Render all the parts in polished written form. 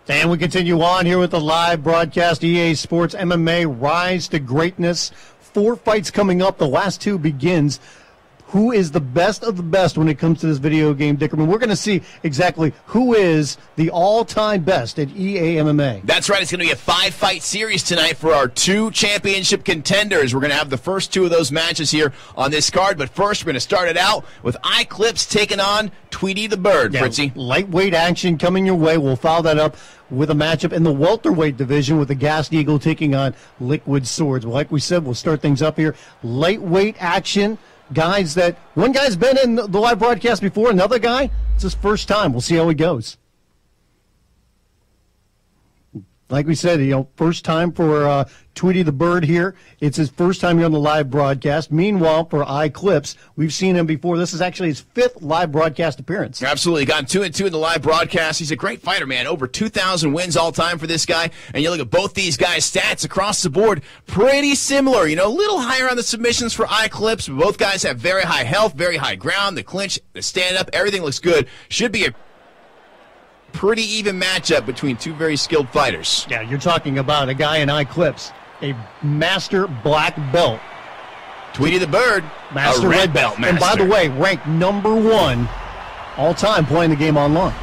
And we continue on here with the live broadcast. EA Sports MMA Rise to Greatness. 4 fights coming up. The last 2 begins. Who is the best of the best when it comes to this video game, Dickerman? We're going to see exactly who is the all-time best at EA MMA. That's right. It's going to be a 5-fight series tonight for our 2 championship contenders. We're going to have the first 2 of those matches here on this card. But first, we're going to start it out with Iklippz taking on Tweedy the Bird, Fritzy. Lightweight action coming your way. We'll follow that up with a matchup in the welterweight division with the Gassed Eagle taking on Liquid Swords. Well, like we said, we'll start things up here. Lightweight action. Guys that one guy's been in the live broadcast before, another guy, it's his first time. We'll see how it goes. Like we said, first time for Tweedy the Bird here. It's his first time here on the live broadcast. Meanwhile, for Iklippz, we've seen him before. This is actually his 5th live broadcast appearance. Absolutely. Gotten 2-2 in the live broadcast. He's a great fighter, man. Over 2,000 wins all time for this guy. And you look at both these guys' stats across the board, pretty similar. A little higher on the submissions for Iklippz, but both guys have very high health, very high ground. The clinch, the stand-up, everything looks good. Should be a pretty even matchup between 2 very skilled fighters. Yeah, you're talking about a guy in Iklippz, a master black belt. Tweedy the Bird, master red belt master. And by the way, ranked #1 all time playing the game online.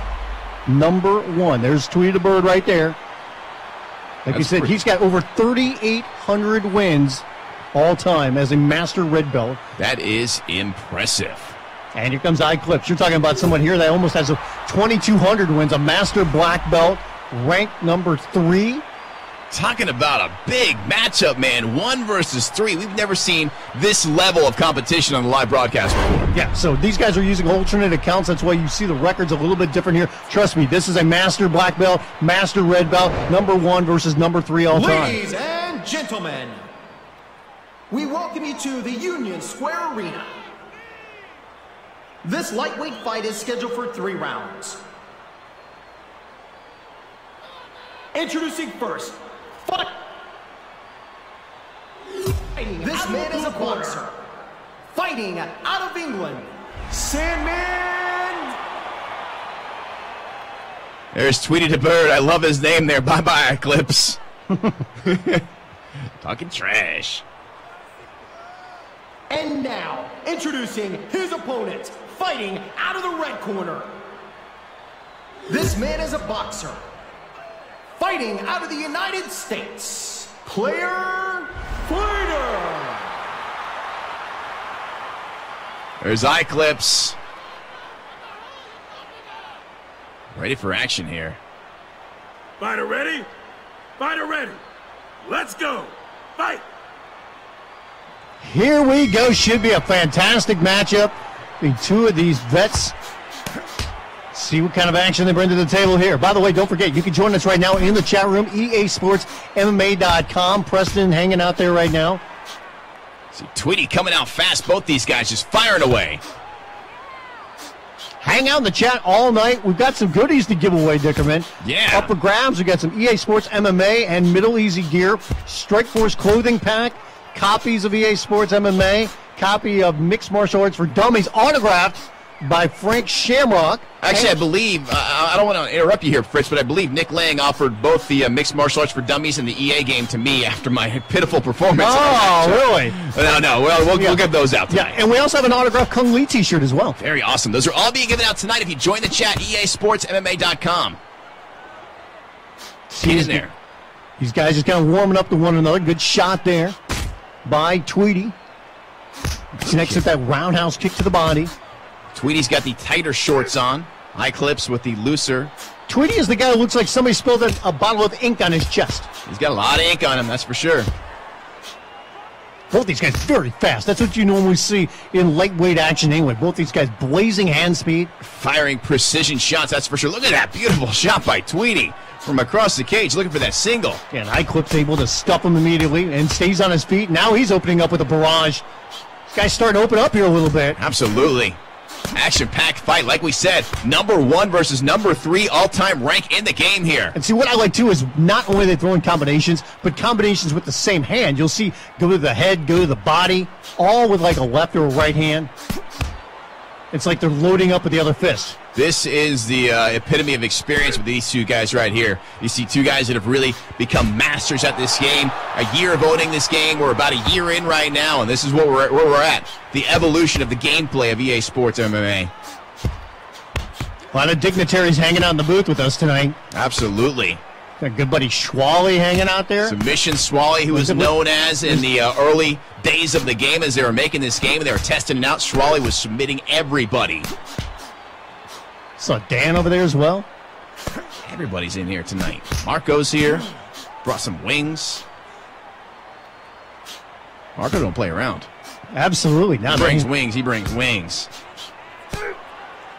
#1. There's Tweedy the Bird right there. Like you said, he's got over 3,800 wins all time as a master red belt. That is impressive. And here comes Iklippz. You're talking about someone here that almost has 2,200 wins, a master black belt, ranked #3. Talking about a big matchup, man. 1 versus 3. We've never seen this level of competition on the live broadcast before. Yeah, so these guys are using alternate accounts. That's why you see the records a little bit different here. Trust me, this is a master black belt, master red belt, #1 versus #3 all time. Ladies and gentlemen, we welcome you to the Union Square Arena. This lightweight fight is scheduled for 3 rounds. Introducing first, this man is a boxer, fighting out of England, Sandman. There's Tweedy the Bird. I love his name there. Bye-bye, Iklippz. Talking trash. And now, introducing his opponent, fighting out of the red corner. This man is a boxer, fighting out of the United States, player fighter. There's Iklippz. Ready for action here. Fighter ready? Fighter ready. Let's go. Fight. Here we go. Should be a fantastic matchup between 2 of these vets. See what kind of action they bring to the table here. By the way, don't forget, you can join us right now in the chat room, easportsmma.com. Preston hanging out there right now. See Tweedy coming out fast. Both these guys just firing away. Hang out in the chat all night. We've got some goodies to give away, Dickerman. Yeah. Up for grabs, we got some EA Sports MMA and Middle Easy gear, Strikeforce clothing pack, copies of EA Sports MMA, copy of Mixed Martial Arts for Dummies, autographed by Frank Shamrock. Actually, I believe, I don't want to interrupt you here, Fritz, but I believe Nick Lang offered both the Mixed Martial Arts for Dummies and the EA game to me after my pitiful performance. Oh, really? No, we'll give those out tonight. Yeah, and we also have an autographed Kung Lee t-shirt as well. Very awesome. Those are all being given out tonight if you join the chat, easportsmma.com. Get in there. These guys just kind of warming up to one another. Good shot there by Tweedy. Connects with that roundhouse kick to the body. Tweedy's got the tighter shorts on. Iklippz with the looser. Tweedy is the guy who looks like somebody spilled a bottle of ink on his chest. He's got a lot of ink on him, that's for sure. Both these guys very fast. That's what you normally see in lightweight action anyway. Both these guys blazing hand speed. Firing precision shots, that's for sure. Look at that beautiful shot by Tweedy from across the cage, looking for that single. And Iklippz able to stuff him immediately and stays on his feet. Now he's opening up with a barrage. This guy's starting to open up here a little bit. Absolutely. Action-packed fight, like we said, #1 versus #3 all-time rank in the game here. And see, what I like, too, is not only they throw in combinations, but combinations with the same hand. You'll see go to the head, go to the body, all with like a left or a right hand. It's like they're loading up with the other fist. This is the epitome of experience with these two guys right here. You see two guys that have really become masters at this game. A year of owning this game. We're about a year in right now, and this is where we're at. The evolution of the gameplay of EA Sports MMA. A lot of dignitaries hanging out in the booth with us tonight. Absolutely. Got good buddy Schwally hanging out there. Submission Schwally, who was known as in the early days of the game as they were making this game and they were testing it out. Schwally was submitting everybody. Saw Dan over there as well. Everybody's in here tonight. Marco's here. Brought some wings. Marco don't play around. Absolutely. He brings wings. He brings wings.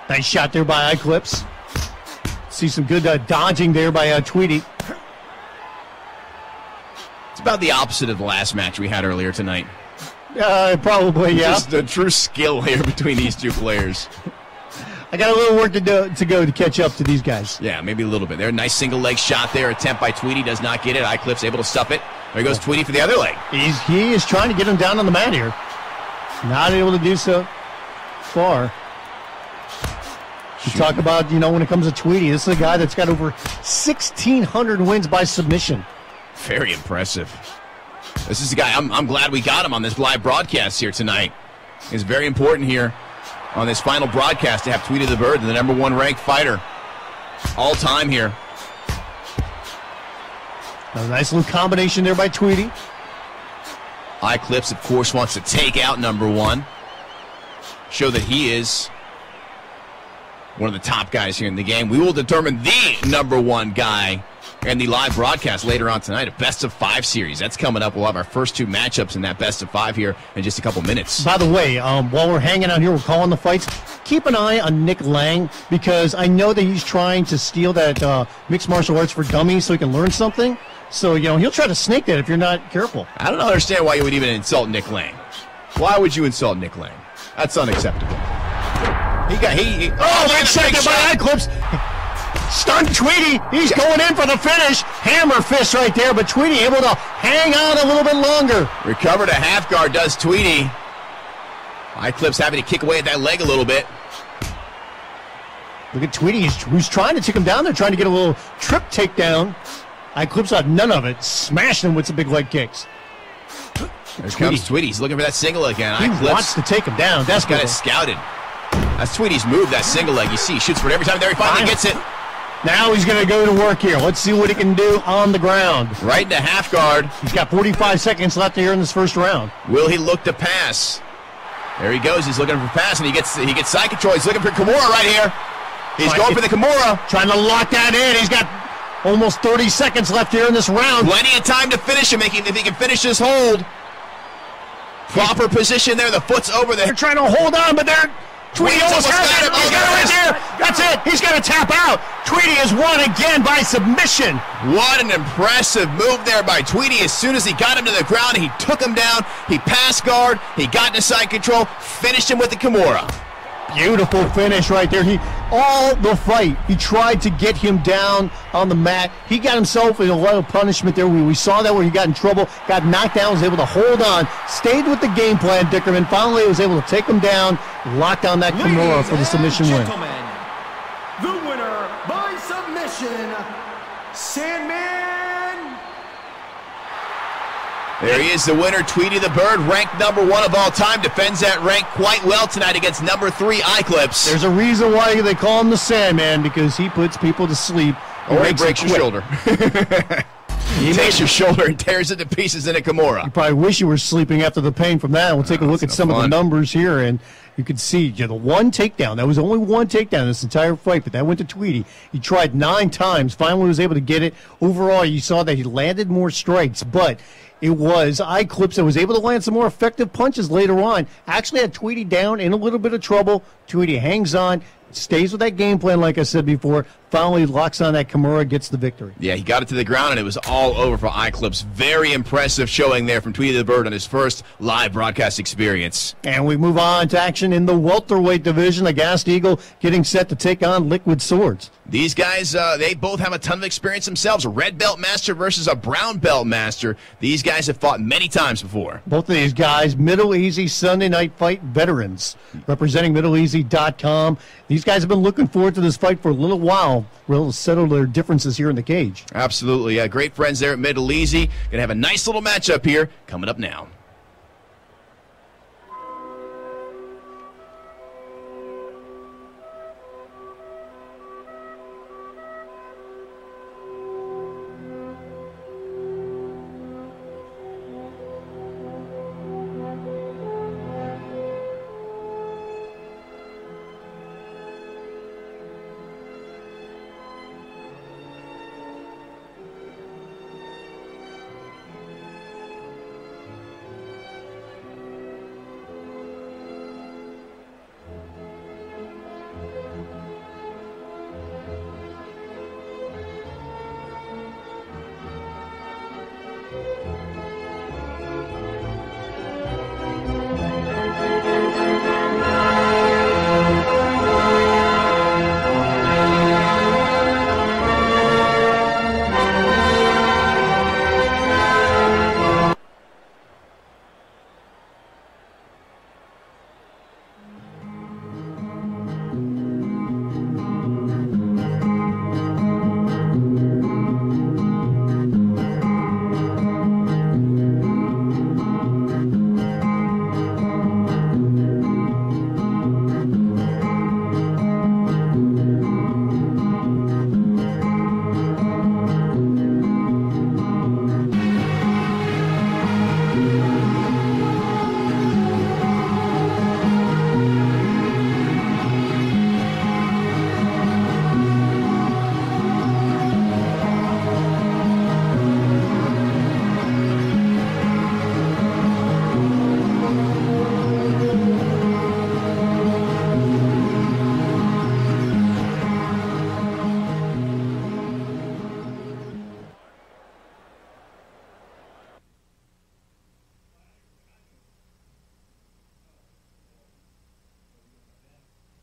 Nice shot there by Iklippz. See some good dodging there by Tweedy. It's about the opposite of the last match we had earlier tonight. Probably, yeah. Just the true skill here between these two players. I got a little work to go to catch up to these guys. Yeah, maybe a little bit. There, nice single leg shot there. Attempt by Tweedy, does not get it. Iklippz able to stuff it. There goes Tweedy for the other leg. He is trying to get him down on the mat here. Not able to do so far. You talk about, when it comes to Tweedy, this is a guy that's got over 1,600 wins by submission. Very impressive. This is a guy, I'm glad we got him on this live broadcast here tonight. It's very important here on this final broadcast to have Tweedy the Bird, the #1 ranked fighter all time here. A nice little combination there by Tweedy. Iklippz, of course, wants to take out #1. Show that he is one of the top guys here in the game. We will determine the #1 guy in the live broadcast later on tonight, a best-of-5 series. That's coming up. We'll have our first 2 matchups in that best-of-5 here in just a couple minutes. By the way, while we're hanging out here, we're calling the fights, keep an eye on Nick Lang, because I know that he's trying to steal that mixed martial arts for dummies so he can learn something. So, he'll try to snake that if you're not careful. I don't understand why you would even insult Nick Lang. Why would you insult Nick Lang? That's unacceptable. That shot there by Iklippz. Stunned Tweedy. He's going in for the finish. Hammer fist right there, but Tweedy able to hang on a little bit longer. Recovered a half guard, does Tweedy. Iklippz having to kick away at that leg a little bit. Look at Tweedy, who's trying to take him down there, trying to get a little trip takedown. Iklippz had none of it, smashed him with some big leg kicks. There comes Tweedy. He's looking for that single again. He wants to take him down. That's got it scouted. That's Tweedy's move, that single leg. You see, he shoots for it every time. There he finally gets it. Now he's going to go to work here. Let's see what he can do on the ground. Right into half guard. He's got 45 seconds left here in this first round. Will he look to pass? There he goes. He's looking for pass, and he gets side control. He's looking for Kimura right here. He's going for the Kimura. Trying to lock that in. He's got almost 30 seconds left here in this round. Plenty of time to finish him, if he can finish this hold. Proper position there. The foot's over there. They're trying to hold on, but Tweedy almost has it. He's got it right there. That's it. He's got to tap out. Tweedy has won again by submission. What an impressive move there by Tweedy. As soon as he got him to the ground, he took him down. He passed guard. He got into side control. Finished him with the Kimura. Beautiful finish right there. All the fight, he tried to get him down on the mat. He got himself in a lot of punishment there. We saw that where he got in trouble, got knocked down, was able to hold on, stayed with the game plan, Dickerman. Finally was able to take him down, lock down that Kimura for the submission win. The winner by submission, Sandman. There he is, the winner, Tweedy the Bird, ranked #1 of all time, defends that rank quite well tonight against #3 Iklippz. There's a reason why they call him the Sandman, because he puts people to sleep. Or he breaks your shoulder. He takes your shoulder and tears it to pieces in a Kimura. You probably wish you were sleeping after the pain from that. We'll take a look at some of the numbers here, and you can see the one takedown. That was only one takedown this entire fight, but that went to Tweedy. He tried 9 times, finally was able to get it. Overall, you saw that he landed more strikes, but it was Iklippz that was able to land some more effective punches later on. Actually had Tweedy down in a little bit of trouble. Tweedy hangs on, stays with that game plan like I said before, finally locks on that Kimura, gets the victory. Yeah, he got it to the ground, and it was all over for Iklippz. Very impressive showing there from Tweedy the Bird on his first live broadcast experience. And we move on to action in the welterweight division. Aghast Eagle getting set to take on Liquid Swords. These guys, they both have a ton of experience themselves. A red belt master versus a brown belt master. These guys have fought many times before. Both of these guys, Middle Easy Sunday Night Fight veterans, representing MiddleEasy.com. These guys have been looking forward to this fight for a little while. We'll settle their differences here in the cage. Absolutely. Yeah, great friends there at Middle Easy. Going to have a nice little matchup here coming up now.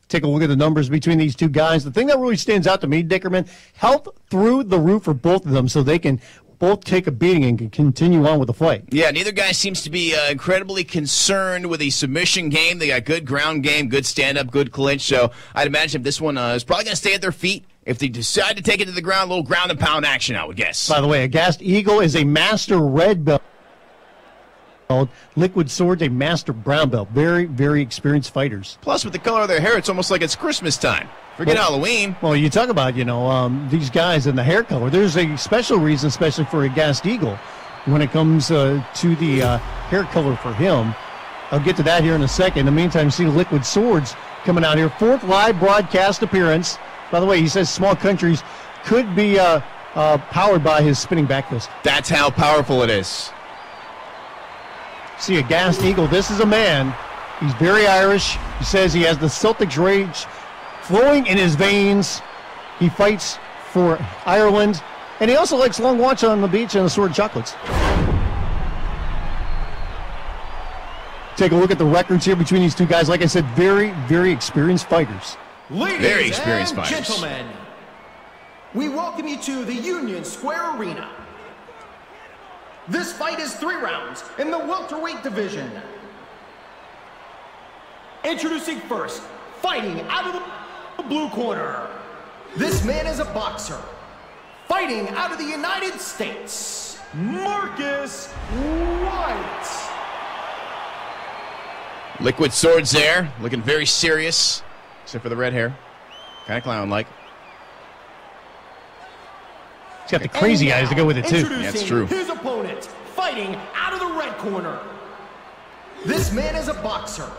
Take a look at the numbers between these two guys. The thing that really stands out to me, Dickerman, health through the roof for both of them so they can both take a beating and can continue on with the fight. Yeah, neither guy seems to be incredibly concerned with the submission game. They got good ground game, good stand-up, good clinch. So I'd imagine this one is probably going to stay at their feet. If they decide to take it to the ground, a little ground and pound action, I would guess. By the way, Aghast Eagle is a master red belt. Liquid Swords, a master brown belt. Very, very experienced fighters. Plus, with the color of their hair, it's almost like it's Christmas time. Forget Halloween. Well, you talk about, these guys and the hair color. There's a special reason, especially for Aghast Eagle, when it comes to the hair color for him. I'll get to that here in a second. In the meantime, see Liquid Swords coming out here. Fourth live broadcast appearance. By the way, he says small countries could be powered by his spinning back fist. That's how powerful it is. See, Aghast Eagle, this is a man. He's very Irish. He says he has the Celtics rage flowing in his veins. He fights for Ireland. And he also likes long walks on the beach and assorted chocolates. Take a look at the records here between these two guys. Like I said, very, very experienced fighters. Very experienced fighters. Gentlemen, we welcome you to the Union Square Arena. This fight is 3 rounds in the welterweight division. Introducing first, fighting out of the blue corner. This man is a boxer. Fighting out of the United States, Marcus White. Liquid Swords there, looking very serious, except for the red hair. Kind of clown-like. He's got the crazy eyes to go with it, too. That's true. His opponent, fighting out of the red corner. This man is a boxer.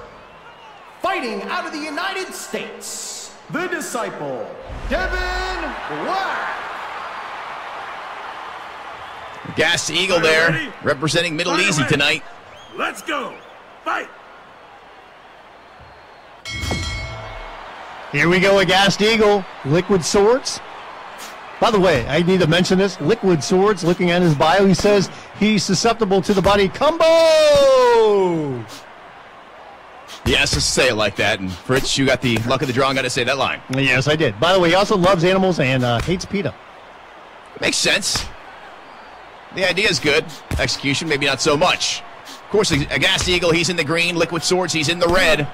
Fighting out of the United States, the disciple, Devin Black. Aghast Eagle there, representing Middle Easy tonight. Let's go. Fight. Here we go, Aghast Eagle. Liquid Swords. By the way, I need to mention this. Liquid Swords, looking at his bio, he says he's susceptible to the body combo! Yes, just say it like that. And Fritz, you got the luck of the draw and got to say that line. Yes, I did. By the way, he also loves animals and hates PETA. Makes sense. The idea is good. Execution, maybe not so much. Of course, Aghast Eagle, he's in the green. Liquid Swords, he's in the red.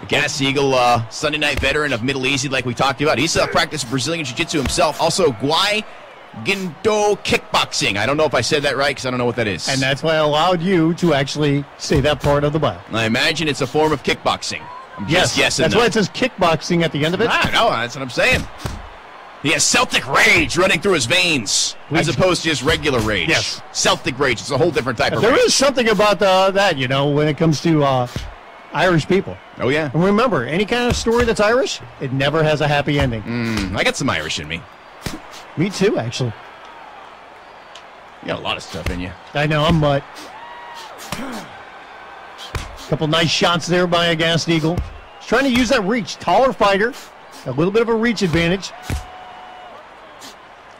Aghast Eagle, Sunday night veteran of Middle Easy, like we talked about. He's practiced Brazilian Jiu-Jitsu himself. Also, Guai Gindo kickboxing. I don't know if I said that right because I don't know what that is. And that's why I allowed you to actually say that part of the bio. I imagine it's a form of kickboxing. I'm just guessing. That's why it says kickboxing at the end of it. I know, that's what I'm saying. He has Celtic rage running through his veins, as opposed to just regular rage. Yes. Celtic rage. It's a whole different type of rage. There is something about that, you know, when it comes to Irish people. Oh, yeah. And remember, any kind of story that's Irish, it never has a happy ending. I got some Irish in me. Me too, actually. You got a lot of stuff in you. I know, I'm mutt. Couple nice shots there by Aghast Eagle. He's trying to use that reach. Taller fighter. A little bit of a reach advantage.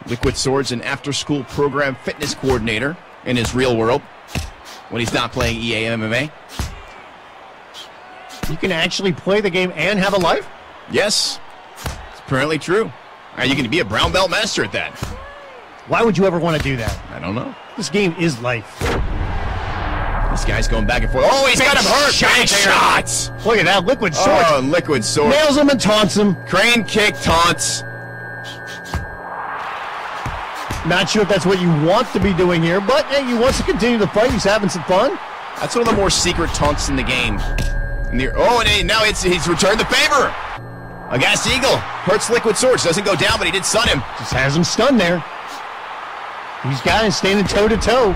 Liquid Swords, an after-school program fitness coordinator in his real world when he's not playing EA MMA. You can actually play the game and have a life? Yes, it's apparently true. You can be a brown belt master at that. Why would you ever want to do that? I don't know. This game is life. This guy's going back and forth. Oh, he's got him hurt. Big shots. Look at that. Liquid Swords. Oh, Liquid Swords. Nails him and taunts him. Crane kick, taunts. Not sure if that's what you want to be doing here, but hey, he wants to continue the fight. He's having some fun. That's one of the more secret taunts in the game. And now he's returned the favor. Aghast Eagle hurts Liquid Swords. Doesn't go down, but he did stun him. Just has him stunned there. These guys standing toe-to-toe.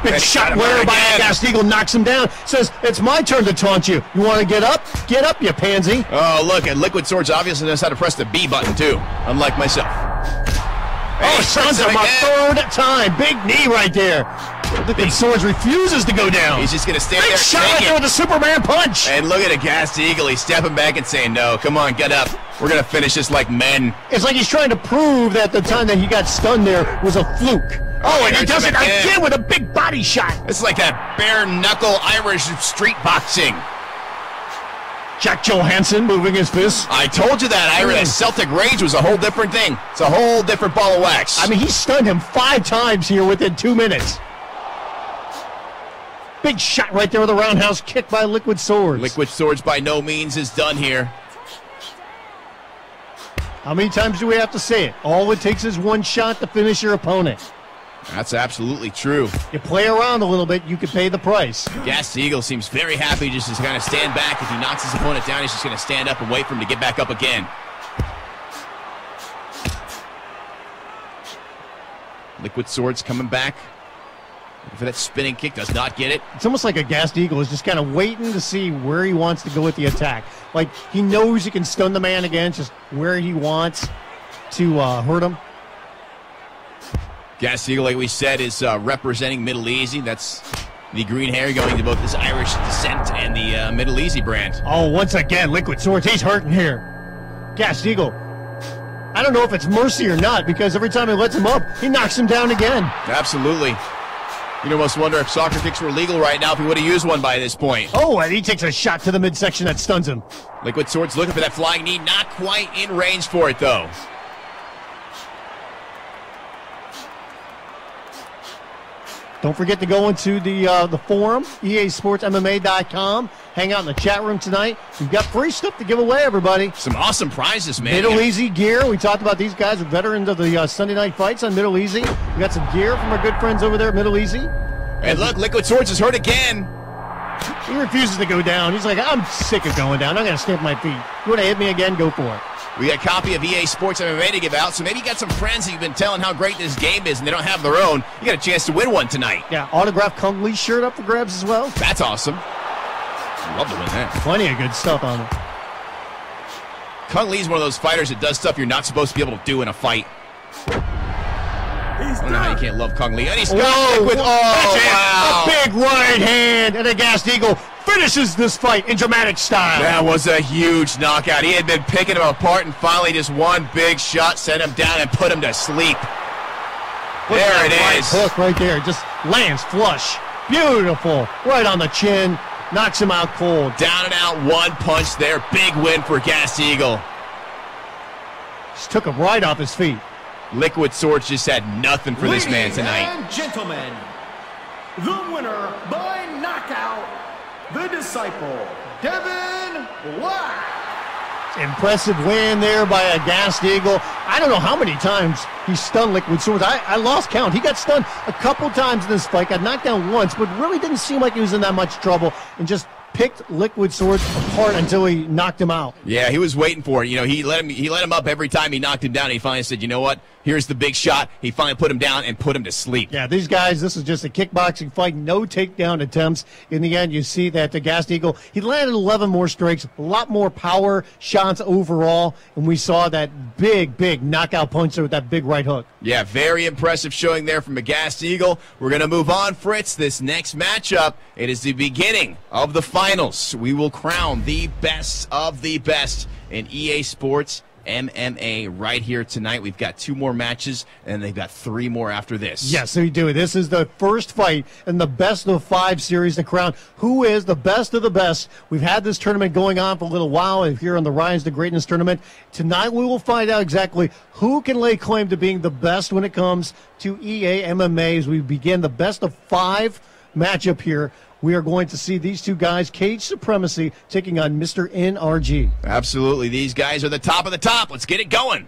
Big shot whereby Aghast Eagle knocks him down. Says, it's my turn to taunt you. You want to get up? Get up, you pansy. Oh, look, and Liquid Swords obviously knows how to press the B button, too, unlike myself. Oh, stuns him a third time. Big knee right there. Liquid Swords refuses to go down. He's just going to stand there. Big shot right there with a Superman punch. And look at Aghast Eagle. He's stepping back and saying, no, come on, get up. We're going to finish this like men. It's like he's trying to prove that the time that he got stunned there was a fluke. Oh, and he does it again with a big body shot. It's like that bare-knuckle Irish street boxing. Jack Johansson moving his fists. I told you that, Ira. Celtic Rage was a whole different thing. It's a whole different ball of wax. I mean, he stunned him 5 times here within 2 minutes. Big shot right there with a roundhouse kick by Liquid Swords. Liquid Swords by no means is done here. How many times do we have to say it? All it takes is one shot to finish your opponent. That's absolutely true. You play around a little bit, you can pay the price. Aghast Eagle seems very happy just to kind of stand back. If he knocks his opponent down, he's just going to stand up and wait for him to get back up again. Liquid Swords coming back. For that spinning kick, does not get it. It's almost like Aghast Eagle is just kind of waiting to see where he wants to go with the attack. Like, he knows he can stun the man again, just where he wants to hurt him. Aghast Eagle, like we said, is representing Middle Easy. That's the green hair going to both his Irish descent and the Middle Easy brand. Oh, once again, Liquid Swords, he's hurting here. Aghast Eagle, I don't know if it's mercy or not, because every time he lets him up, he knocks him down again. Absolutely. You'd almost wonder if soccer kicks were legal right now if he would have used one by this point. Oh, and he takes a shot to the midsection that stuns him. Liquid Swords looking for that flying knee. Not quite in range for it, though. Don't forget to go into the forum, easportsmma.com. Hang out in the chat room tonight. We've got free stuff to give away, everybody. Some awesome prizes, man. Middle Easy gear. We talked about these guys are veterans of the Sunday night fights on Middle Easy. We got some gear from our good friends over there at Middle Easy. And look, Liquid Swords is hurt again. He refuses to go down. He's like, I'm sick of going down. I'm going to stamp my feet. You want to hit me again? Go for it. We got a copy of EA Sports MMA to give out, so maybe you got some friends that you've been telling how great this game is and they don't have their own. You got a chance to win one tonight. Yeah, autographed Kung Lee shirt up for grabs as well. That's awesome. I'd love to win that. Plenty of good stuff on it. Kung Lee's one of those fighters that does stuff you're not supposed to be able to do in a fight. I don't know how you can't love Kung Lee. And he's got Liquid. Oh, wow. A big right hand and Aghast Eagle finishes this fight in dramatic style. That was a huge knockout. He had been picking him apart, and finally just one big shot sent him down and put him to sleep. There it is. Hook right there. Just lands flush. Beautiful. Right on the chin. Knocks him out cold. Down and out, one punch there. Big win for Gas Eagle. Just took him right off his feet. Liquid Swords just had nothing for this man tonight. Ladies and gentlemen, the winner by knockout, the Disciple, Devin Black. Impressive win there by a Gassed Eagle. I don't know how many times he stunned Liquid Swords. I lost count. He got stunned a couple times in this fight, got knocked down once, but really didn't seem like he was in that much trouble and just picked Liquid Swords apart until he knocked him out. Yeah, he was waiting for it. You know, he let him up every time he knocked him down. He finally said, you know what? Here's the big shot. He finally put him down and put him to sleep. Yeah, these guys, this is just a kickboxing fight. No takedown attempts. In the end, you see that the Gassed Eagle, he landed 11 more strikes, a lot more power shots overall, and we saw that big knockout punch there with that big right hook. Yeah, very impressive showing there from a Gassed Eagle. We're going to move on, Fritz. This next matchup, it is the beginning of the finals. We will crown the best of the best in EA Sports MMA right here tonight. We've got 2 more matches, and they've got 3 more after this. Yes, we do. This is the first fight in the best of 5 series to crown who is the best of the best. We've had this tournament going on for a little while here on the Rise to Greatness tournament. Tonight we will find out exactly who can lay claim to being the best when it comes to EA MMA as we begin the best of 5 matchup here. We are going to see these 2 guys, Cage Supremacy, taking on Mr. NRG. Absolutely. These guys are the top of the top. Let's get it going.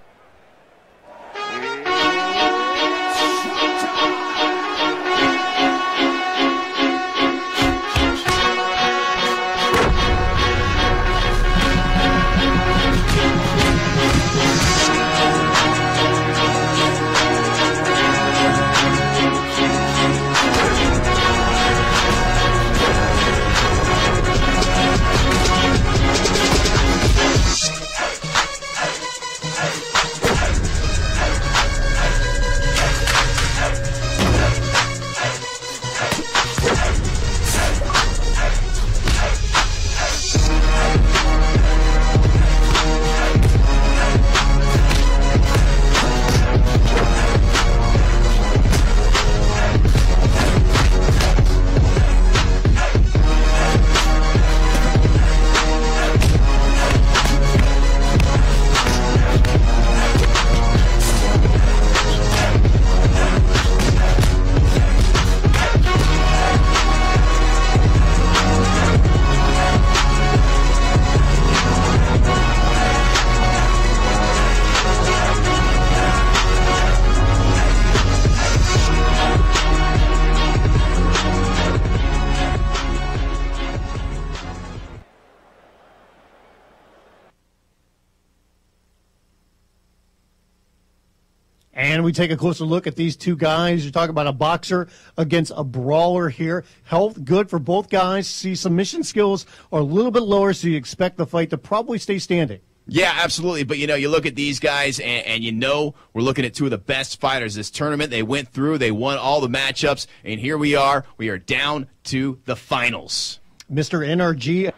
And we take a closer look at these 2 guys. You're talking about a boxer against a brawler here. Health good for both guys. See, submission skills are a little bit lower, so you expect the fight to probably stay standing. Yeah, absolutely. But, you know, you look at these guys, and you know we're looking at 2 of the best fighters this tournament. They went through. They won all the matchups. And here we are. We are down to the finals. Mr. NRG,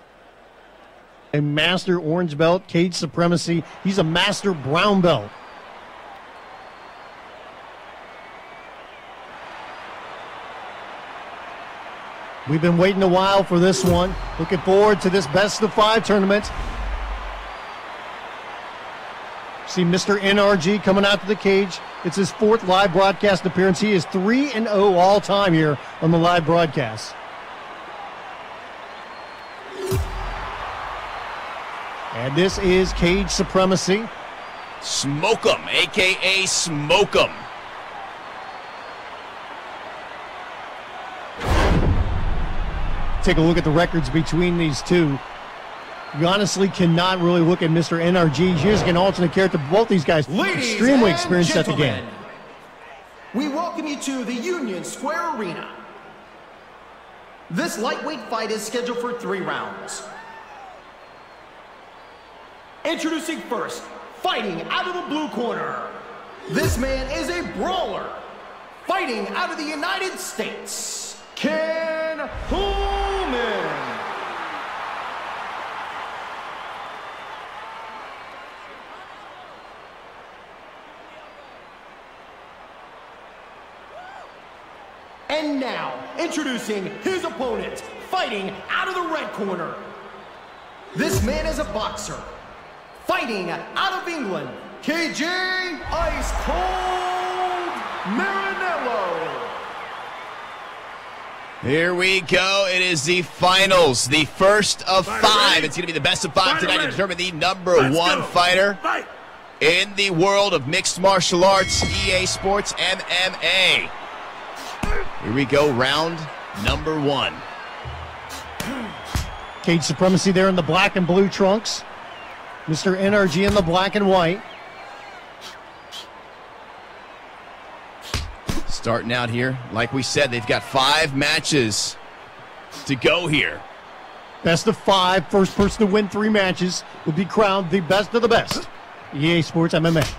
a master orange belt. Cage Supremacy, he's a master brown belt. We've been waiting a while for this one. Looking forward to this best of 5 tournament. See Mr. NRG coming out to the cage. It's his 4th live broadcast appearance. He is 3-0 all time here on the live broadcast. And this is Cage Supremacy. Smoke 'em, a.k.a. Smoke 'em. Take a look at the records between these 2. You honestly cannot really look at Mr. NRG. Here's an alternate character. Both these guys extremely experienced at the game. We welcome you to the Union Square Arena. This lightweight fight is scheduled for 3 rounds. Introducing first, fighting out of the blue corner. This man is a brawler. Fighting out of the United States, Ken Pullman. And now, introducing his opponent, fighting out of the red corner. This man is a boxer, fighting out of England, KJ Ice Cold Marinello. Here we go. It is the finals, the first of five. It's going to be the best of five tonight to determine the number one fighter in the world of mixed martial arts, EA Sports MMA. Here we go, round number one. Cage Supremacy there in the black and blue trunks. Mr. NRG in the black and white. Starting out here, like we said, they've got 5 matches to go here. Best of 5. First person to win 3 matches will be crowned the best of the best. EA Sports MMA.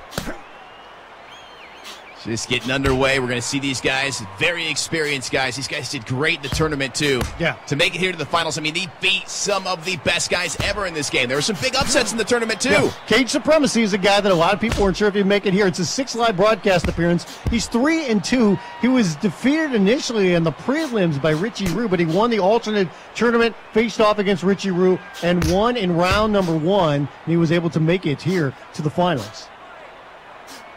Just getting underway. We're going to see these guys, very experienced guys. These guys did great in the tournament, too. Yeah. To make it here to the finals, I mean, they beat some of the best guys ever in this game. There were some big upsets in the tournament, too. Yeah. Cage Supremacy is a guy that a lot of people weren't sure if he'd make it here. It's his 6th live broadcast appearance. He's 3-2. He was defeated initially in the prelims by Richie Rue, but he won the alternate tournament, faced off against Richie Rue, and won in round number 1. And he was able to make it here to the finals.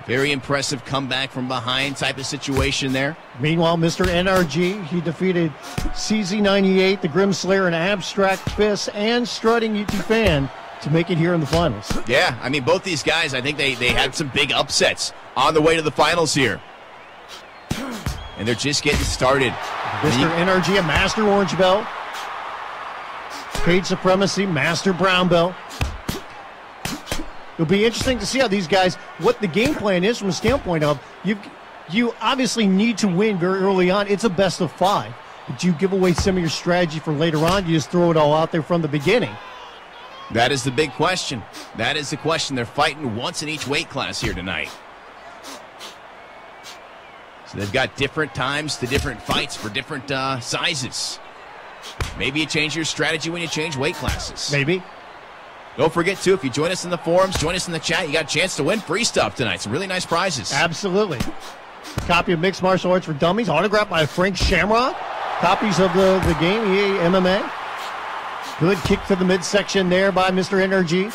Very impressive comeback from behind type of situation there. Meanwhile, Mr. NRG, he defeated CZ98, the Grim Slayer, and Abstract Fist, and Strutting UT Fan to make it here in the finals. Yeah, I mean, both these guys, I think they had some big upsets on the way to the finals here. And they're just getting started. Mr. NRG, a Master Orange Belt. Cage Supremacy, Master Brown Belt. It'll be interesting to see how these guys, what the game plan is from a standpoint of, you obviously need to win very early on. It's a best of 5. But you give away some of your strategy for later on. You just throw it all out there from the beginning. That is the big question. That is the question. They're fighting once in each weight class here tonight. So they've got different times to different fights for different sizes. Maybe you change your strategy when you change weight classes. Maybe. Don't forget, too, if you join us in the forums, join us in the chat, you got a chance to win free stuff tonight. Some really nice prizes. Absolutely. Copy of Mixed Martial Arts for Dummies, autographed by Frank Shamrock. Copies of the game, EA MMA. Good kick to the midsection there by Mr. NRG.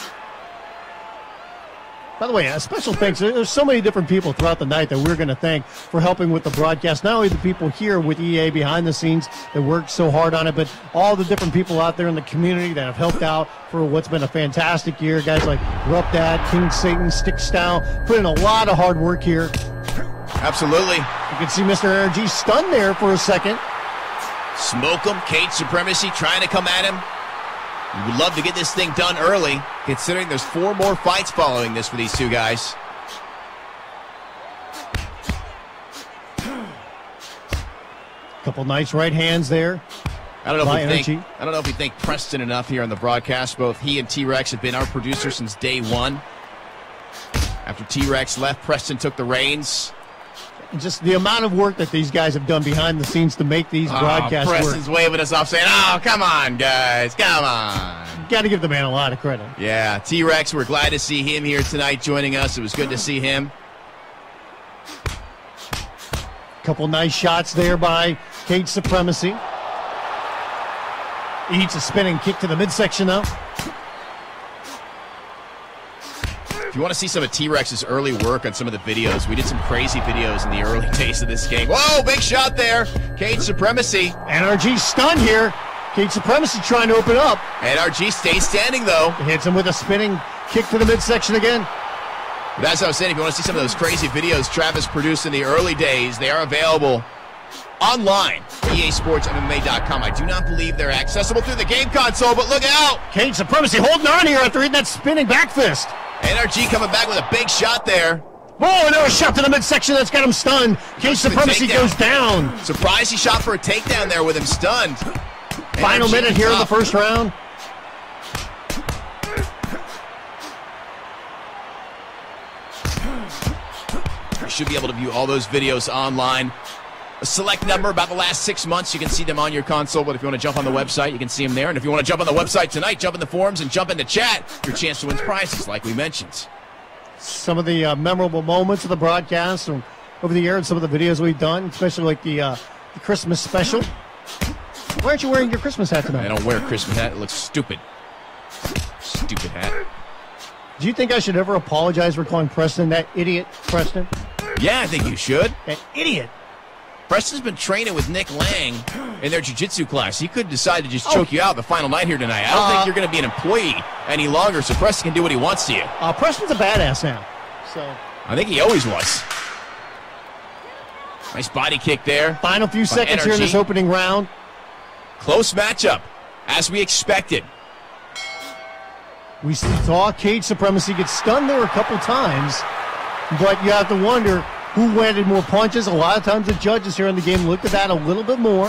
By the way, a special thanks. There's so many different people throughout the night that we're going to thank for helping with the broadcast. Not only the people here with EA behind the scenes that worked so hard on it, but all the different people out there in the community that have helped out for what's been a fantastic year. Guys like Rupdat, King Satan, Stick Style, put in a lot of hard work here. Absolutely. You can see Mr. NRG stunned there for a second. Smoke him. Cage Supremacy trying to come at him. We would love to get this thing done early, considering there's 4 more fights following this for these 2 guys. Couple nice right hands there. I don't know if we thank Preston enough here on the broadcast. Both he and T-Rex have been our producer since day 1. After T-Rex left, Preston took the reins. Just the amount of work that these guys have done behind the scenes to make these broadcasts work. Preston's waving us off saying, oh, come on, guys, come on. Got to give the man a lot of credit. Yeah, T-Rex, we're glad to see him here tonight joining us. It was good to see him. Couple nice shots there by Cage Supremacy. Eats a spinning kick to the midsection though. If you want to see some of T-Rex's early work on some of the videos, we did some crazy videos in the early days of this game. Whoa, big shot there. Cage Supremacy. NRG stunned here. Cage Supremacy trying to open up. NRG stays standing, though. Hits him with a spinning kick to the midsection again. But as I was saying, if you want to see some of those crazy videos Travis produced in the early days, they are available online. EASportsMMA.com. I do not believe they're accessible through the game console, but look out. Cage Supremacy holding on here after hitting that spinning back fist. NRG coming back with a big shot there. Oh, another shot to the midsection that's got him stunned. Cage Supremacy goes down. Surprised he shot for a takedown there with him stunned. Final NRG minute here in the first round. You should be able to view all those videos online. A select number, about the last 6 months, you can see them on your console, but if you want to jump on the website, you can see them there. And if you want to jump on the website tonight, jump in the forums and jump in the chat, your chance to win prizes, like we mentioned. Some of the memorable moments of the broadcast from over the year and some of the videos we've done, especially like the the Christmas special. Why aren't you wearing your Christmas hat tonight? I don't wear a Christmas hat. It looks stupid. Stupid hat. Do you think I should ever apologize for calling Preston that idiot, Preston? Yeah, I think you should. That idiot. Preston's been training with Nick Lang in their jiu-jitsu class. He could decide to just choke you out the final night here tonight. I don't think you're going to be an employee any longer, so Preston can do what he wants to you. Preston's a badass now. So I think he always was. Nice body kick there. Final few seconds here in this opening round. Close matchup, as we expected. We saw Cage Supremacy get stunned there a couple times, but you have to wonder who landed more punches. A lot of times the judges here in the game looked at that a little bit more.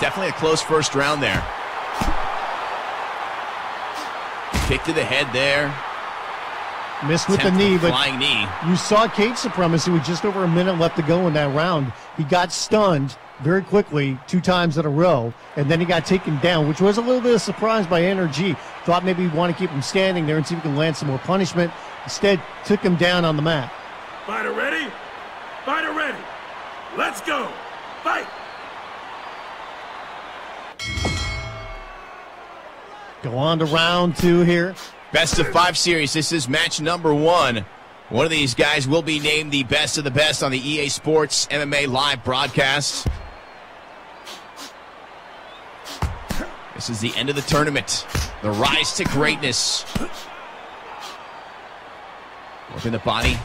Definitely a close first round there. Kick to the head there. Missed with the knee, but flying knee. You saw Cage Supremacy with just over a minute left to go in that round. He got stunned very quickly 2 times in a row, and then he got taken down, which was a little bit of a surprise by NRG. Thought maybe he'd want to keep him standing there and see if he can land some more punishment. Instead, took him down on the mat. Fighter ready? Fighter ready. Let's go. Fight. Go on to round 2 here. Best of 5 series. This is match number 1. One of these guys will be named the best of the best on the EA Sports MMA live broadcast. This is the end of the tournament. The rise to greatness. Working the body.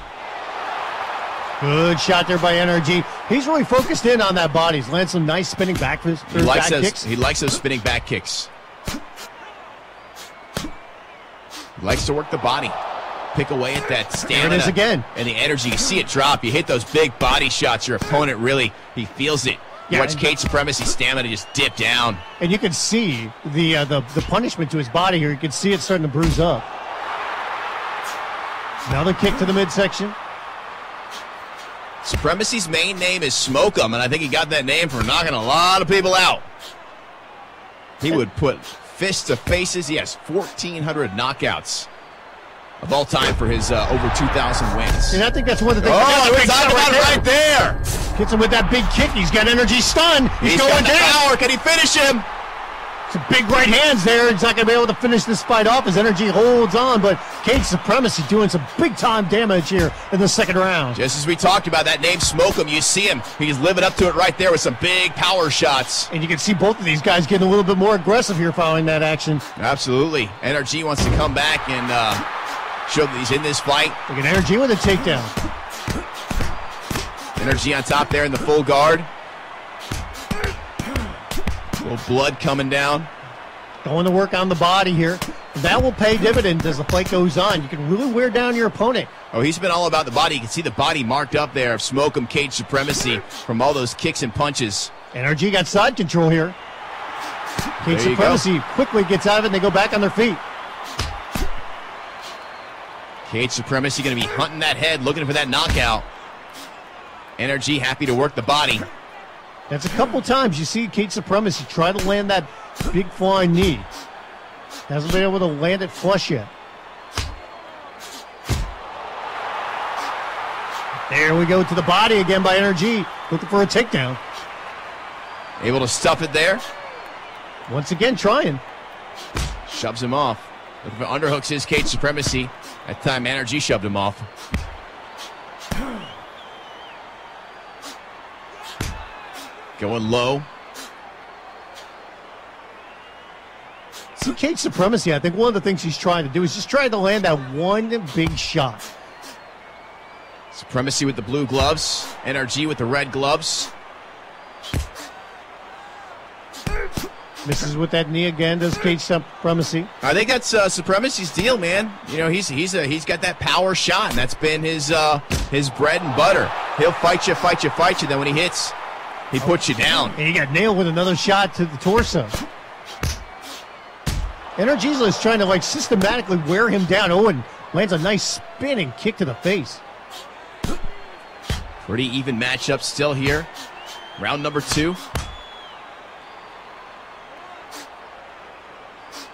Good shot there by NRG. He's really focused in on that body. He's landed some nice spinning back kicks. He likes those spinning back kicks. He likes to work the body. Pick away at that stamina. There it is again. And the energy. You see it drop. You hit those big body shots. Your opponent really, he feels it. You watch Cage Supremacy stamina just dip down. And you can see the punishment to his body here. You can see it starting to bruise up. Another kick to the midsection. Supremacy's main name is Smoke'em, and I think he got that name for knocking a lot of people out. He would put fists to faces. He has 1,400 knockouts of all time for his over 2,000 wins. And I think that's one of the things. Oh, we're talking about it right there. Hits him with that big kick. He's got energy stunned. He's going got the down. power. Can he finish him? Some big right hands there. He's not going to be able to finish this fight off. His energy holds on, but Cage Supremacy doing some big-time damage here in the second round. Just as we talked about, that name Smoke'em, you see him. He's living up to it right there with some big power shots. And you can see both of these guys getting a little bit more aggressive here following that action. Absolutely. NRG wants to come back and show that he's in this fight. Look at NRG with a takedown. NRG on top there in the full guard. A little blood coming down. Going to work on the body here. That will pay dividends as the fight goes on. You can really wear down your opponent. Oh, he's been all about the body. You can see the body marked up there of Smoke'em, Cage Supremacy from all those kicks and punches. NRG got side control here. Cage Supremacy quickly gets out of it and they go back on their feet. Cage Supremacy going to be hunting that head, looking for that knockout. NRG happy to work the body. That's a couple times you see Cage Supremacy try to land that big flying knee. Hasn't been able to land it flush yet. There we go to the body again by NRG. Looking for a takedown. Able to stuff it there. Once again trying. Shoves him off. Looking for underhooks is Cage Supremacy. That time NRG shoved him off. Going low. See, Cage Supremacy, I think one of the things he's trying to do is just try to land that one big shot. Supremacy with the blue gloves. NRG with the red gloves. Misses with that knee again, does Cage Supremacy. I think that's Supremacy's deal, man. You know, he's got that power shot, and that's been his bread and butter. He'll fight you. Then when he hits, he puts you down. And he got nailed with another shot to the torso. NRG is trying to like systematically wear him down. Owen lands a nice spinning kick to the face. Pretty even matchup still here. Round number 2.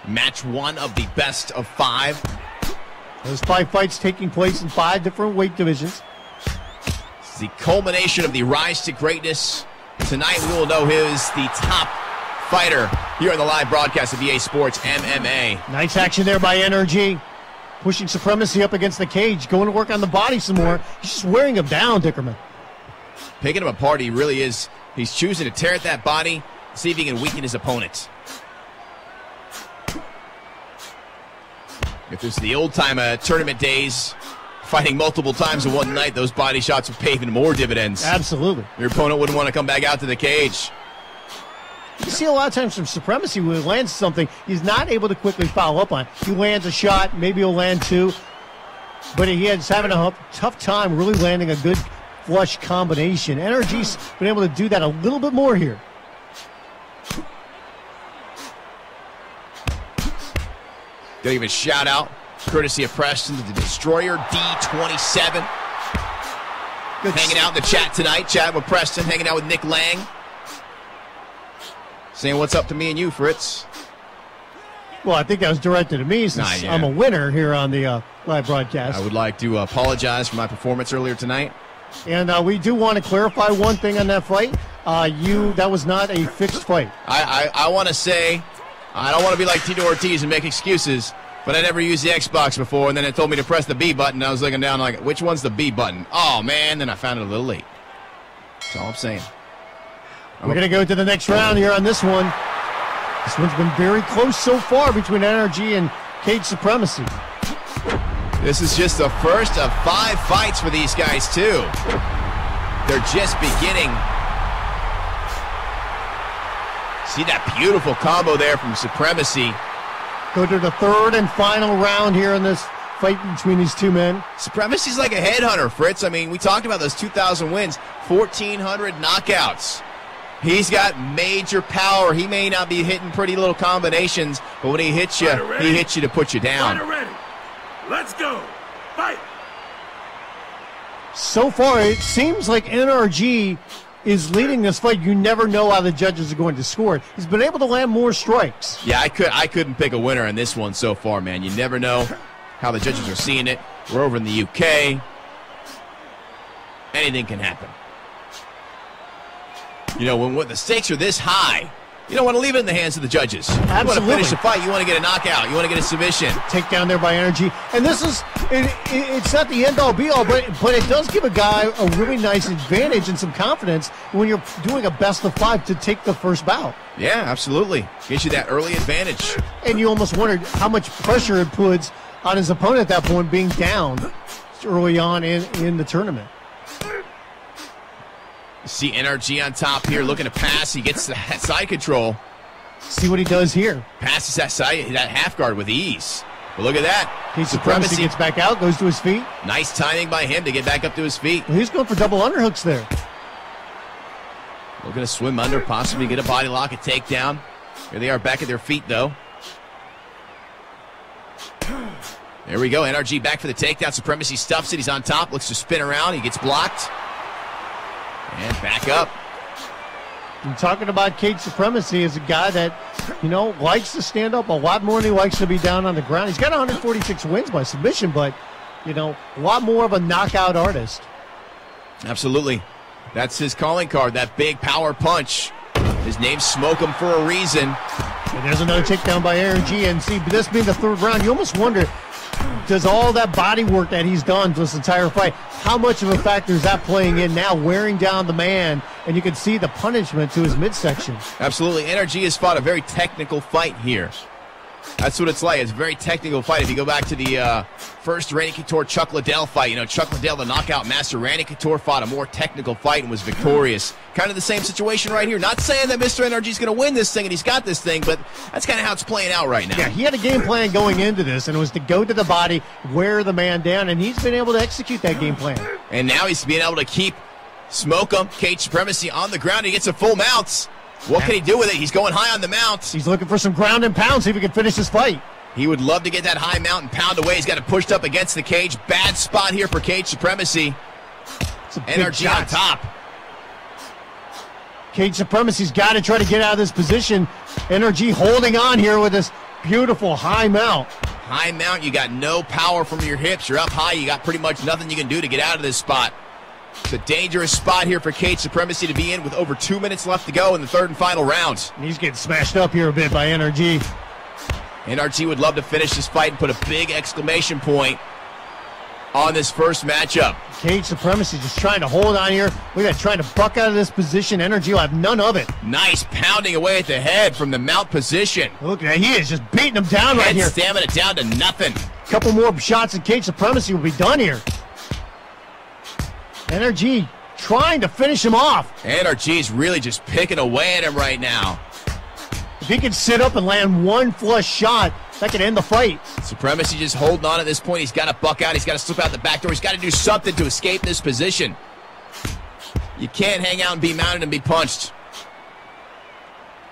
Match 1 of the best of 5. Those 5 fights taking place in 5 different weight divisions. This is the culmination of the rise to greatness tonight we will know who is the top fighter here on the live broadcast of EA Sports MMA. Nice action there by NRG. Pushing Supremacy up against the cage, going to work on the body some more. He's just wearing him down, Dickerman. Picking him apart, he really is. He's choosing to tear at that body, see if he can weaken his opponent. If this is the old-time tournament days, fighting multiple times in one night, those body shots would pay even more dividends. Absolutely. Your opponent wouldn't want to come back out to the cage. You see a lot of times from Supremacy when he lands something, he's not able to quickly follow up on it. He lands a shot, maybe he'll land two, but he's having a tough time really landing a good flush combination. NRG's been able to do that a little bit more here. Gotta give a shout out, courtesy of Preston, to the Destroyer D27. Hanging out in the chat tonight, chatting with Preston, hanging out with Nick Lang. Saying what's up to me and you, Fritz. Well, I think that was directed to me since I'm a winner here on the live broadcast. I would like to apologize for my performance earlier tonight. And we do want to clarify one thing on that fight. That was not a fixed fight. I want to say, I don't want to be like Tito Ortiz and make excuses, but I never used the Xbox before, and then it told me to press the B button. I was looking down like, which one's the B button? Oh, man, then I found it a little late. That's all I'm saying. We're going to go to the next round here on this one. This one's been very close so far between NRG and Cage Supremacy. This is just the first of 5 fights for these guys, too. They're just beginning. See that beautiful combo there from Supremacy. Go to the third and final round here in this fight between these two men. Supremacy's like a headhunter, Fritz. I mean, we talked about those 2,000 wins, 1,400 knockouts. He's got major power. He may not be hitting pretty little combinations, but when he hits you, he hits you to put you down. Ready. Let's go. Fight. So far, it seems like NRG is leading this fight. You never know how the judges are going to score it. He's been able to land more strikes. Yeah, I couldn't pick a winner in this one so far, man. You never know how the judges are seeing it. We're over in the UK. Anything can happen. You know, when the stakes are this high, you don't want to leave it in the hands of the judges. Absolutely. You want to finish the fight. You want to get a knockout. You want to get a submission. Takedown there by NRG. And this is, it's not the end-all, be-all, but it does give a guy a really nice advantage and some confidence when you're doing a best-of-5 to take the first bout. Yeah, absolutely. Gives you that early advantage. And you almost wondered how much pressure it puts on his opponent at that point, being down early on in the tournament. You see NRG on top here looking to pass. He gets the side control. See what he does here. Passes that half guard with ease. But look at that. Cage Supremacy gets back out, goes to his feet. Nice timing by him to get back up to his feet. Well, he's going for double underhooks there. Looking to swim under, possibly get a body lock, a takedown. Here they are back at their feet, though. There we go. NRG back for the takedown. Supremacy stuffs it. He's on top. Looks to spin around. He gets blocked. And back up. And talking about Cage Supremacy is a guy that, you know, likes to stand up a lot more than he likes to be down on the ground. He's got 146 wins by submission, but, you know, a lot more of a knockout artist. Absolutely. That's his calling card, that big power punch. His name's Smoke him for a reason. And there's another takedown by NRG. And see, this being the third round, you almost wonder, does all that body work that he's done this entire fight, how much of a factor is that playing in now, wearing down the man, and you can see the punishment to his midsection. Absolutely. NRG has fought a very technical fight here. That's what it's like. It's a very technical fight. If you go back to the first Randy Couture-Chuck Liddell fight, you know, Chuck Liddell, the knockout master, Randy Couture fought a more technical fight and was victorious. Kind of the same situation right here. Not saying that Mr. NRG is going to win this thing and he's got this thing, but that's kind of how it's playing out right now. Yeah, he had a game plan going into this, and it was to go to the body, wear the man down, and he's been able to execute that game plan. And now he's being able to keep Smoke him, Cage Supremacy on the ground. He gets a full mount. What can he do with it? He's going high on the mount. He's looking for some ground and pound, see if he can finish this fight. He would love to get that high mount and pound away. He's got it pushed up against the cage. Bad spot here for Cage Supremacy. NRG on top. Cage Supremacy's got to try to get out of this position. NRG holding on here with this beautiful high mount. High mount, you got no power from your hips. You're up high. You got pretty much nothing you can do to get out of this spot. It's a dangerous spot here for Cage Supremacy to be in with over 2 minutes left to go in the third and final round. He's getting smashed up here a bit by NRG. NRG would love to finish this fight and put a big exclamation point on this first matchup. Cage Supremacy just trying to hold on here. Look at that, trying to buck out of this position. NRG will have none of it. Nice pounding away at the head from the mount position. Look at that, he is just beating him down right here. Stamina down to nothing. Couple more shots and Cage Supremacy will be done here. NRG trying to finish him off. NRG's really just picking away at him right now. If he can sit up and land one flush shot, that could end the fight. Supremacy just holding on at this point. He's got to buck out. He's got to slip out the back door. He's got to do something to escape this position. You can't hang out and be mounted and be punched.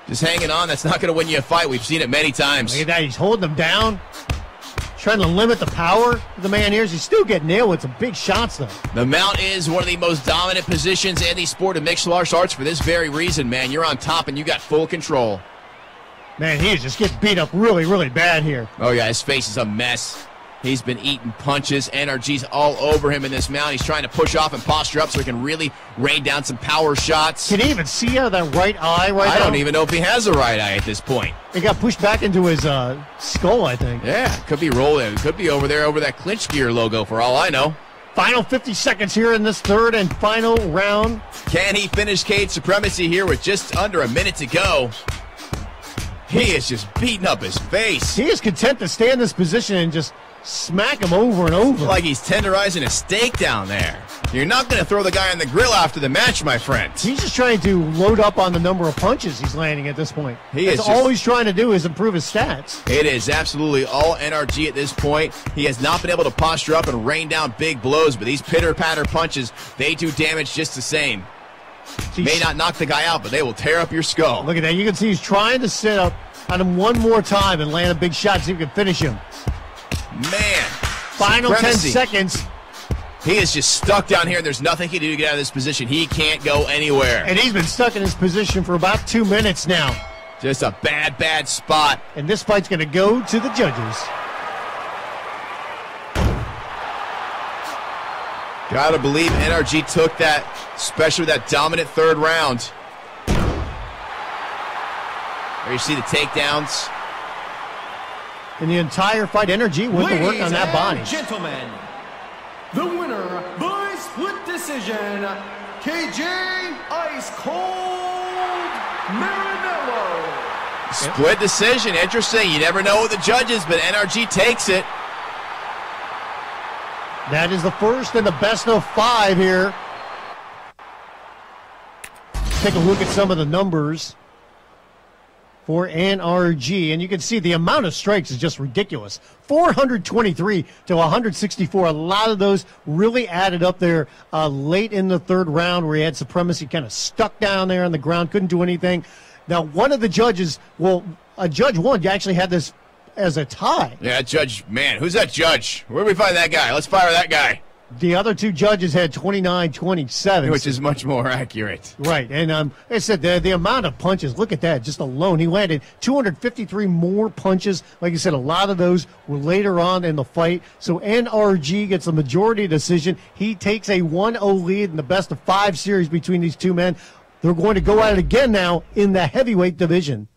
Just hanging on, that's not going to win you a fight. We've seen it many times. Look at that, he's holding him down. Trying to limit the power of the man here. He's still getting nailed with some big shots, though. The mount is one of the most dominant positions in the sport of mixed martial arts for this very reason, man. You're on top and you got full control. Man, he just gets beat up really, really bad here. Oh, yeah, his face is a mess. He's been eating punches. NRG's all over him in this mount. He's trying to push off and posture up so he can really rain down some power shots. Can he even see out of that right eye right now? I don't even know if he has a right eye at this point. He got pushed back into his skull, I think. Yeah, could be rolling. Could be over there over that clinch gear logo for all I know. Final 50 seconds here in this third and final round. Can he finish Cage Supremacy here with just under a minute to go? He is just beating up his face. He is content to stay in this position and just smack him over and over. Like he's tenderizing a steak down there. You're not going to throw the guy on the grill after the match, my friend. He's just trying to load up on the number of punches he's landing at this point. That's all he's trying to do is improve his stats. It is absolutely all NRG at this point. He has not been able to posture up and rain down big blows, but these pitter-patter punches, they do damage just the same. May not knock the guy out, but they will tear up your skull. Look at that. You can see he's trying to sit up on him one more time and land a big shot so he can finish him. Man. Final Supremacy. 10 seconds. He is just stuck down here, and there's nothing he can do to get out of this position. He can't go anywhere. And he's been stuck in this position for about 2 minutes now. Just a bad, bad spot. And this fight's going to go to the judges. Gotta believe NRG took that, especially that dominant third round. There you see the takedowns. In the entire fight, NRG went to work on that body. Gentlemen, the winner by split decision, KJ Ice Cold Marinello. Split decision, interesting. You never know with the judges, but NRG takes it. That is the first and the best of 5 here. Let's take a look at some of the numbers for NRG, and you can see the amount of strikes is just ridiculous. 423 to 164. A lot of those really added up there late in the third round where he had Supremacy kind of stuck down there on the ground, couldn't do anything. Now, one of the judges, a judge one actually had this as a tie. Yeah, judge, man, who's that judge? Where do we find that guy? Let's fire that guy. The other 2 judges had 29-27. Which is much more accurate. Right, and like I said, the amount of punches, look at that, just alone. He landed 253 more punches. Like I said, a lot of those were later on in the fight. So NRG gets a majority decision. He takes a 1-0 lead in the best of 5 series between these 2 men. They're going to go at it again now in the heavyweight division.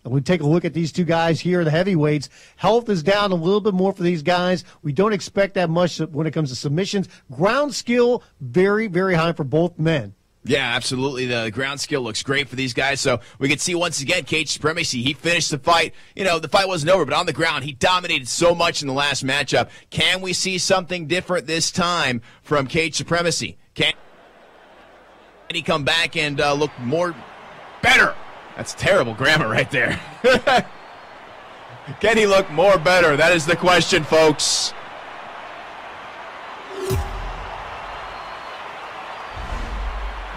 And we take a look at these 2 guys here, the heavyweights. Health is down a little bit more for these guys. We don't expect that much when it comes to submissions. Ground skill, very, very high for both men. Yeah, absolutely. The ground skill looks great for these guys. So we can see once again, Cage Supremacy, he finished the fight. You know, the fight wasn't over, but on the ground, he dominated so much in the last matchup. Can we see something different this time from Cage Supremacy? Can he come back and look more better? That's terrible grammar right there. Can he look more better? That is the question, folks.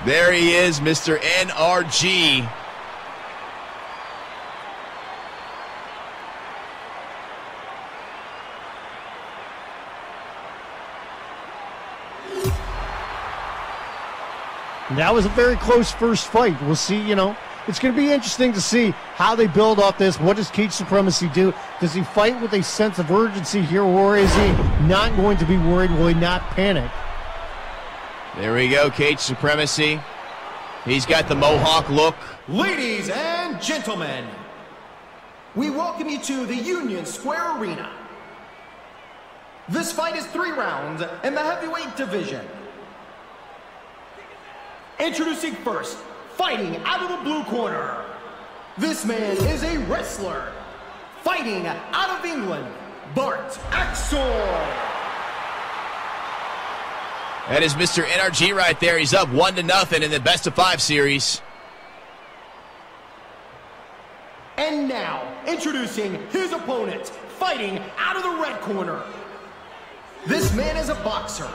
There he is, Mr. NRG. That was a very close first fight. We'll see, It's going to be interesting to see how they build off this. What does Cage Supremacy do? Does he fight with a sense of urgency here, or is he not going to be worried? Will he not panic? There we go, Cage Supremacy. He's got the mohawk look. Ladies and gentlemen, we welcome you to the Union Square Arena. This fight is 3 rounds in the heavyweight division. Introducing first, fighting out of the blue corner. This man is a wrestler. Fighting out of England, Bart Axel. That is Mr. NRG right there. He's up 1-0 in the best-of-5 series. And now, introducing his opponent, fighting out of the red corner. This man is a boxer.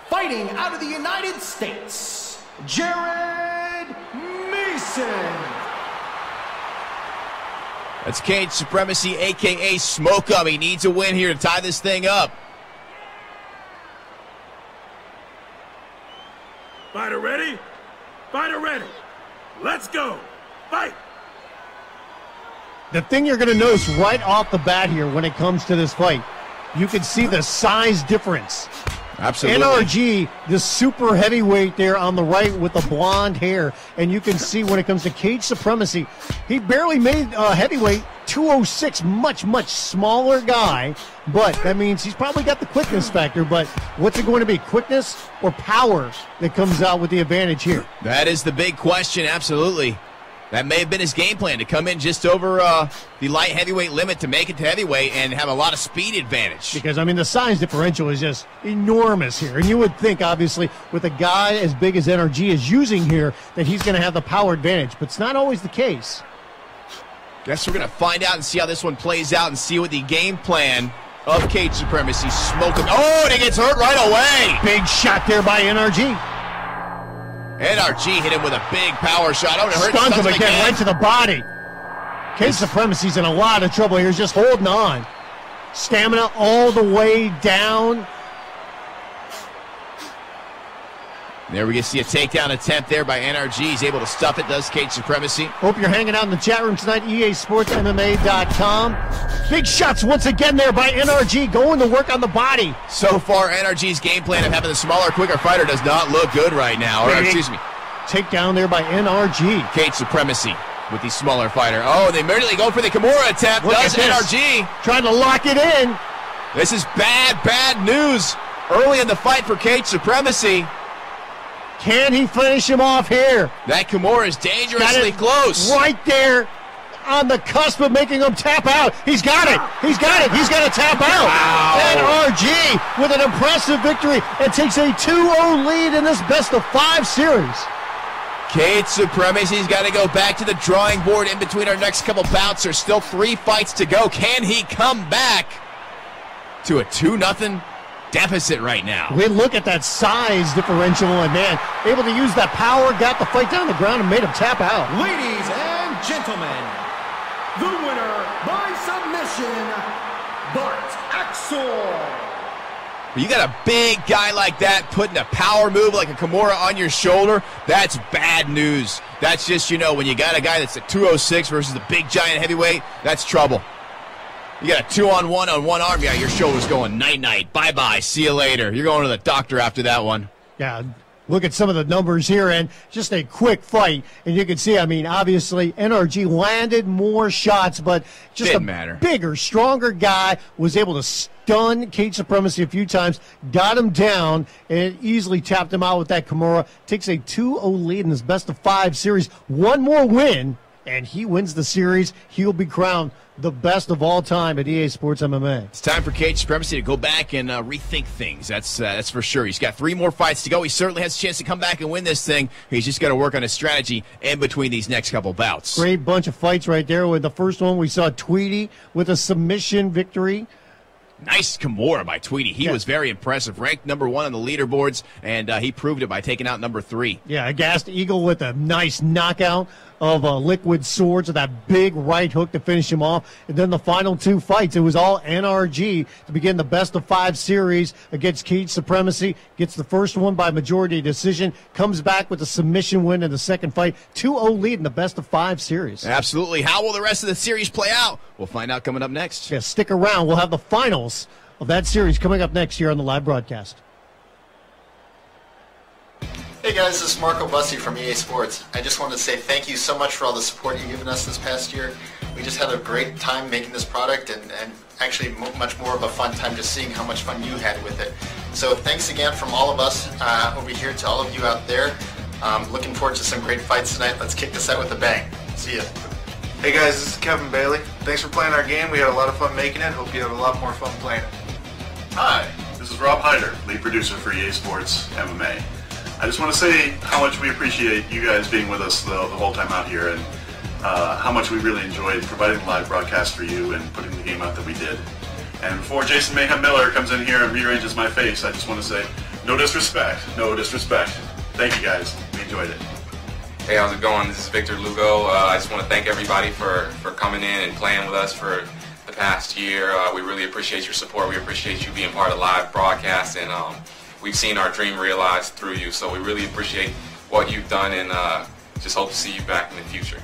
Fighting out of the United States, Jared Mason. That's Cage Supremacy, a.k.a. Smoke 'em. He needs a win here to tie this thing up. Fighter ready? Fighter ready. Let's go. Fight. The thing you're going to notice right off the bat here when it comes to this fight, you can see the size difference. Absolutely. NRG, the super heavyweight there on the right with the blonde hair, and you can see when it comes to Cage Supremacy, he barely made heavyweight, 206, much smaller guy, but that means he's probably got the quickness factor, but what's it going to be, quickness or power that comes out with the advantage here? That is the big question, absolutely. That may have been his game plan, to come in just over the light heavyweight limit to make it to heavyweight and have a lot of speed advantage. Because, I mean, the size differential is just enormous here. And you would think, obviously, with a guy as big as NRG is using here, that he's going to have the power advantage. But it's not always the case. Guess we're going to find out and see how this one plays out and see what the game plan of Cage Supremacy smoking. Oh, and he gets hurt right away. Big shot there by NRG. NRG hit him with a big power shot. Oh, it hurt. Stuns him again, right to the body. Cage Supremacy's in a lot of trouble here. He's just holding on. Stamina all the way down. There we can see a takedown attempt there by NRG. He's able to stuff it, does Cage Supremacy. Hope you're hanging out in the chat room tonight, easportsmma.com. Big shots once again there by NRG, going to work on the body. So far, NRG's game plan of having the smaller, quicker fighter does not look good right now. Or, excuse me. Takedown there by NRG. Cage Supremacy with the smaller fighter. Oh, they immediately go for the Kimura attempt. Does NRG. Trying to lock it in. This is bad news early in the fight for Cage Supremacy. Can he finish him off here? That Kimura is dangerously close. Right there on the cusp of making him tap out. He's got it. He's got it. He's got to tap out. Wow. NRG with an impressive victory and takes a 2-0 lead in this best-of-5 series. Cage Supremacy's got to go back to the drawing board in between our next couple bouts. There's still 3 fights to go. Can he come back to a 2-0 deficit right now? We look at that size differential, and man, able to use that power, got the fight down on the ground and made him tap out. Ladies and gentlemen, the winner by submission, Bart Axel. You got a big guy like that putting a power move like a Kimura on your shoulder. That's bad news. That's just, you know, when you got a guy that's at 206 versus the big giant heavyweight, that's trouble. You got a 2-on-1 on one arm. Yeah, your shoulder's going night-night. Bye-bye. See you later. You're going to the doctor after that one. Yeah, look at some of the numbers here, and just a quick fight. And you can see, I mean, obviously, NRG landed more shots, but just bigger, stronger guy was able to stun Cage Supremacy a few times, got him down, and easily tapped him out with that Kimura. Takes a 2-0 lead in this best-of-5 series. One more win, and he wins the series. He'll be crowned the best of all time at EA Sports MMA. It's time for Cage Supremacy to go back and rethink things. That's for sure. He's got 3 more fights to go. He certainly has a chance to come back and win this thing. He's just got to work on his strategy in between these next couple bouts. Great bunch of fights right there. With the first one, we saw Tweedy with a submission victory. Nice Kimura by Tweedy. He was very impressive. Ranked #1 on the leaderboards, and he proved it by taking out #3. Yeah, xAghastEagle with a nice knockout of liquid swords with that big right hook to finish him off. And then the final 2 fights, it was all NRG to begin the best-of-5 series against Cage Supremacy. Gets the first one by majority decision, comes back with a submission win in the second fight. 2-0 lead in the best-of-5 series. Absolutely. How will the rest of the series play out? We'll find out coming up next. Yeah, stick around. We'll have the finals of that series coming up next here on the live broadcast. Hey guys, this is Marco Bussi from EA Sports. I just wanted to say thank you so much for all the support you've given us this past year. We just had a great time making this product and actually much more of a fun time just seeing how much fun you had with it. So thanks again from all of us over here to all of you out there. Looking forward to some great fights tonight. Let's kick this out with a bang. See ya. Hey guys, this is Kevin Bailey. Thanks for playing our game. We had a lot of fun making it. Hope you have a lot more fun playing it. Hi, this is Rob Hyder, lead producer for EA Sports MMA. I just want to say how much we appreciate you guys being with us the whole time out here, and how much we really enjoyed providing the live broadcast for you and putting the game out that we did. And before Jason Mayhem Miller comes in here and rearranges my face, I just want to say, no disrespect, no disrespect. Thank you guys, we enjoyed it. Hey, how's it going? This is Victor Lugo. I just want to thank everybody for coming in and playing with us for the past year. We really appreciate your support. We appreciate you being part of the live broadcast, and we've seen our dream realized through you. So we really appreciate what you've done, and just hope to see you back in the future.